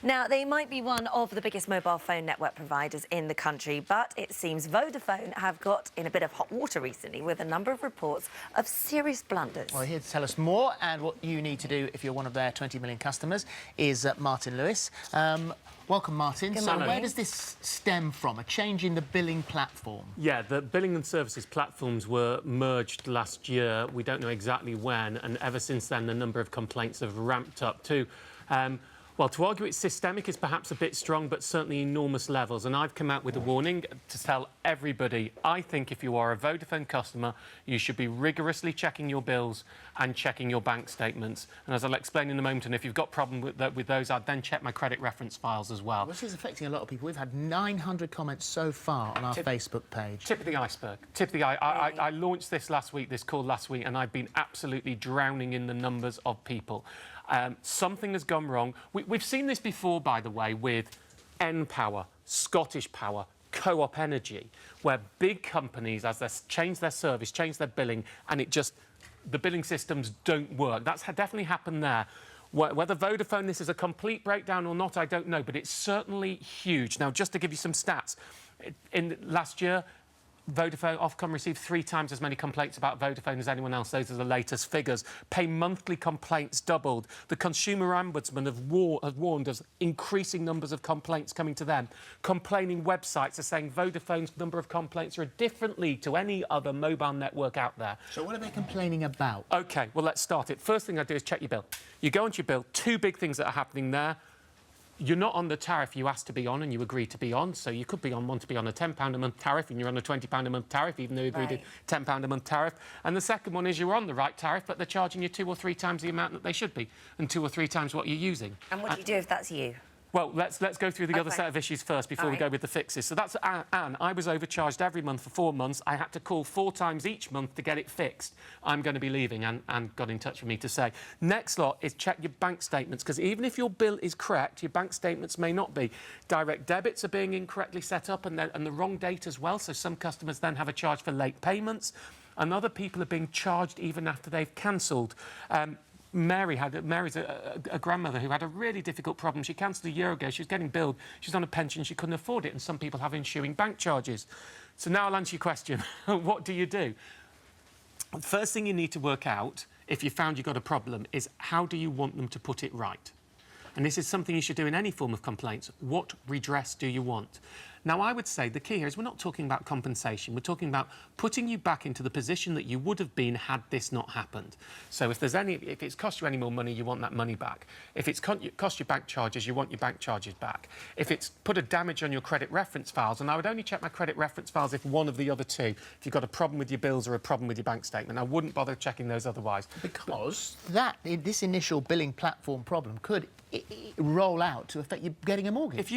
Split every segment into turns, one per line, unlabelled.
Now, they might be one of the biggest mobile phone network providers in the country, but it seems Vodafone have got in a bit of hot water recently with a number of reports of serious blunders.
Well, here to tell us more and what you need to do if you're one of their 20 million customers is Martin Lewis. Welcome, Martin.
Good
so
morning.
where does this stem from? A change in the billing platform?
Yeah, the billing and services platforms were merged last year. We don't know exactly when, and ever since then, the number of complaints have ramped up too. Well, to argue it's systemic is perhaps a bit strong, but certainly enormous levels. And I've come out with a warning to tell everybody, I think if you are a Vodafone customer, you should be rigorously checking your bills and checking your bank statements. And as I'll explain in a moment, and if you've got problem with those, I'd then check my credit reference files as well.
This is affecting a lot of people. We've had 900 comments so far on our Facebook page.
Tip of the iceberg. Tip of the I launched this call last week, and I've been absolutely drowning in the numbers of people. Something has gone wrong. We've seen this before, by the way, with npower, Scottish Power, Co-op Energy, where big companies, as they change their service, change their billing, and the billing systems don't work. That's definitely happened there. Whether Vodafone, this is a complete breakdown or not, I don't know, but it's certainly huge. Now, just to give you some stats, in last year, Vodafone, Ofcom received 3 times as many complaints about Vodafone as anyone else. Those are the latest figures. Pay monthly complaints doubled. The Consumer Ombudsman have warned of increasing numbers of complaints coming to them. Complaining websites are saying Vodafone's number of complaints are a different league to any other mobile network out there.
So what are they complaining about?
OK, well, let's start it. First thing I do is check your bill. You go onto your bill, 2 big things that are happening there. You're not on the tariff you asked to be on and you agreed to be on, so you could want to be on a £10 a month tariff and you're on a £20 a month tariff, even though you agreed to £10 a month tariff. And the second one is you're on the right tariff, but they're charging you 2 or 3 times the amount that they should be, and 2 or 3 times what you're using.
And what do you do if that's you?
Well, let's go through the other set of issues first before we go with the fixes. So that's Anne. I was overcharged every month for 4 months. I had to call 4 times each month to get it fixed. I'm going to be leaving, and got in touch with me to say. Next lot is check your bank statements, because even if your bill is correct, your bank statements may not be. Direct debits are being incorrectly set up and the wrong date as well, so some customers then have a charge for late payments, and other people are being charged even after they've cancelled. Mary's a grandmother who had a really difficult problem. She cancelled a year ago. She was getting billed. She was on a pension. She couldn't afford it, and some people have ensuing bank charges. So now I'll answer your question. What do you do? The first thing you need to work out, if you found you've got a problem, is how do you want them to put it right? And this is something you should do in any form of complaints. What redress do you want? Now, I would say the key here is we're not talking about compensation. We're talking about putting you back into the position that you would have been had this not happened. So if it's cost you any more money, you want that money back. If it's cost you bank charges, you want your bank charges back. If it's put a damage on your credit reference files, and I would only check my credit reference files if one of the other two, if you've got a problem with your bills or a problem with your bank statement, I wouldn't bother checking those otherwise.
Because this initial billing platform problem could roll out to affect you getting a mortgage.
If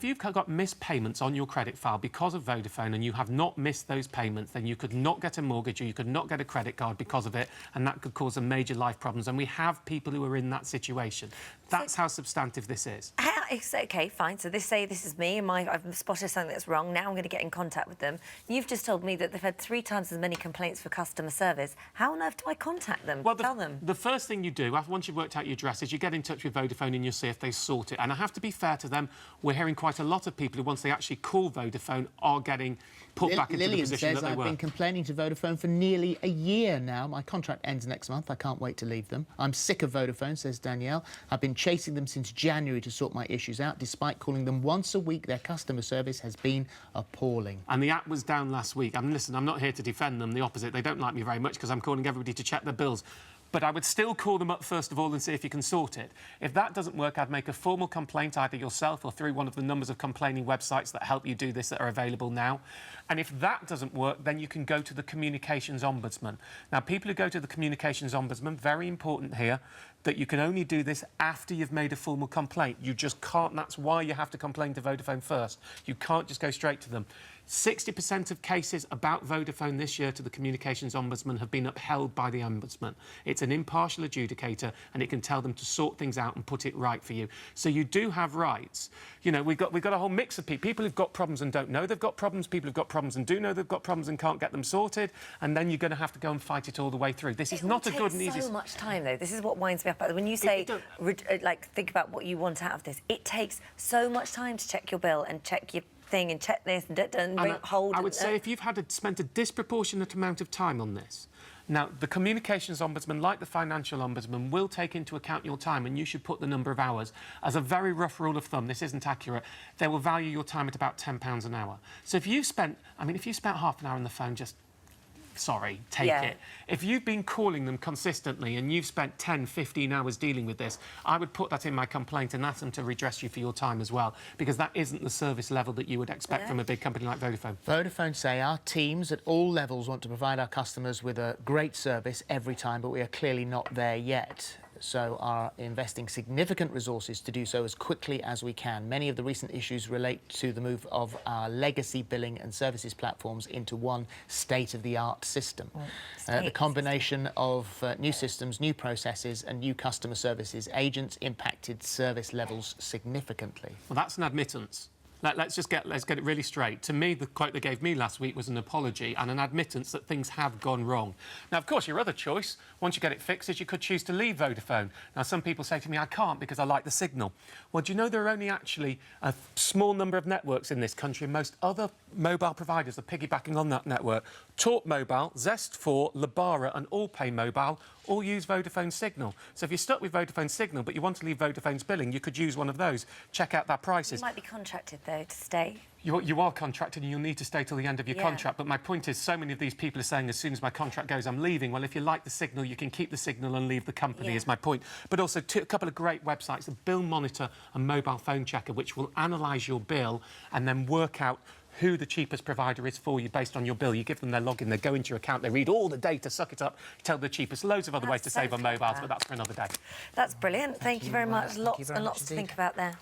you've got missed payments on your credit file because of Vodafone and you have not missed those payments, then you could not get a mortgage or you could not get a credit card because of it, and that could cause some major life problems. And we have people who are in that situation. That's how substantive this is.
OK, fine. So this is me, and I've spotted something that's wrong. Now I'm going to get in contact with them. You've just told me that they've had 3 times as many complaints for customer service. How on earth do I contact them?
Well,
tell them.
The first thing you do, once you've worked out your address, is you get in touch with Vodafone and you see if they sort it. And I have to be fair to them, we're hearing quite a lot of people who, once they actually call Vodafone, are getting put back into the position that they were.
I've been complaining to Vodafone for nearly a year now. My contract ends next month. I can't wait to leave them. I'm sick of Vodafone, says Danielle. I've been chasing them since January to sort my issues out. Despite calling them once a week, their customer service has been appalling.
And the app was down last week. Listen, I'm not here to defend them. The opposite. They don't like me very much because I'm calling everybody to check their bills. But I would still call them up first of all and see if you can sort it. If that doesn't work, I'd make a formal complaint either yourself or through one of the numbers of complaining websites that help you do this that are available now. And if that doesn't work, then you can go to the Communications Ombudsman. Now, people who go to the Communications Ombudsman, very important here, that you can only do this after you've made a formal complaint. You just can't. That's why you have to complain to Vodafone first. You can't just go straight to them. 60% of cases about Vodafone this year to the Communications Ombudsman have been upheld by the Ombudsman. It's an impartial adjudicator, and it can tell them to sort things out and put it right for you. So you do have rights. You know, we've got a whole mix of people who've got problems and don't know they've got problems, people who've got problems and do know they've got problems and can't get them sorted, and then you're going to have to go and fight it all the way through. This is not a good and easy...
It takes so much time, though. This is what winds me me up. When you say, like, think about what you want out of this, it takes so much time to check your bill and check your thing and check this and hold.
I would say if you've spent a disproportionate amount of time on this, now the Communications Ombudsman, like the Financial Ombudsman, will take into account your time, and you should put the number of hours. As a very rough rule of thumb, this isn't accurate, they will value your time at about £10 an hour. So if you spent, if you spent half an hour on the phone, just sorry, take it. If you've been calling them consistently and you've spent 10, 15 hours dealing with this, I would put that in my complaint and ask them to redress you for your time as well, because that isn't the service level that you would expect from a big company like Vodafone.
Vodafone say our teams at all levels want to provide our customers with a great service every time, but we are clearly not there yet. So are investing significant resources to do so as quickly as we can. Many of the recent issues relate to the move of our legacy billing and services platforms into one state-of-the-art system. The combination of new systems, new processes and new customer services agents impacted service levels significantly.
Well, that's an admittance. Let's get it really straight. To me, the quote they gave me last week was an apology and an admittance that things have gone wrong. Now, of course, your other choice, once you get it fixed, is you could choose to leave Vodafone. Now, some people say to me, I can't because I like the signal. Well, do you know there are only actually a small number of networks in this country, and most other mobile providers are piggybacking on that network. Talk Mobile, Zest4, Lebara and Allpay Mobile all use Vodafone Signal. So if you're stuck with Vodafone Signal but you want to leave Vodafone's billing, you could use one of those. Check out their prices.
You might be contracted, though, to stay.
You are contracted and you'll need to stay till the end of your contract. But my point is, so many of these people are saying as soon as my contract goes, I'm leaving. Well, if you like the signal, you can keep the signal and leave the company, is my point. But also a couple of great websites, the Bill Monitor and Mobile Phone Checker, which will analyse your bill and then work out who the cheapest provider is for you based on your bill. You give them their login, they go into your account, they read all the data, suck it up, tell the cheapest. Loads of other ways to save on mobiles, but that's for another day.
That's brilliant. Thank you very much. Lots and lots to think about there.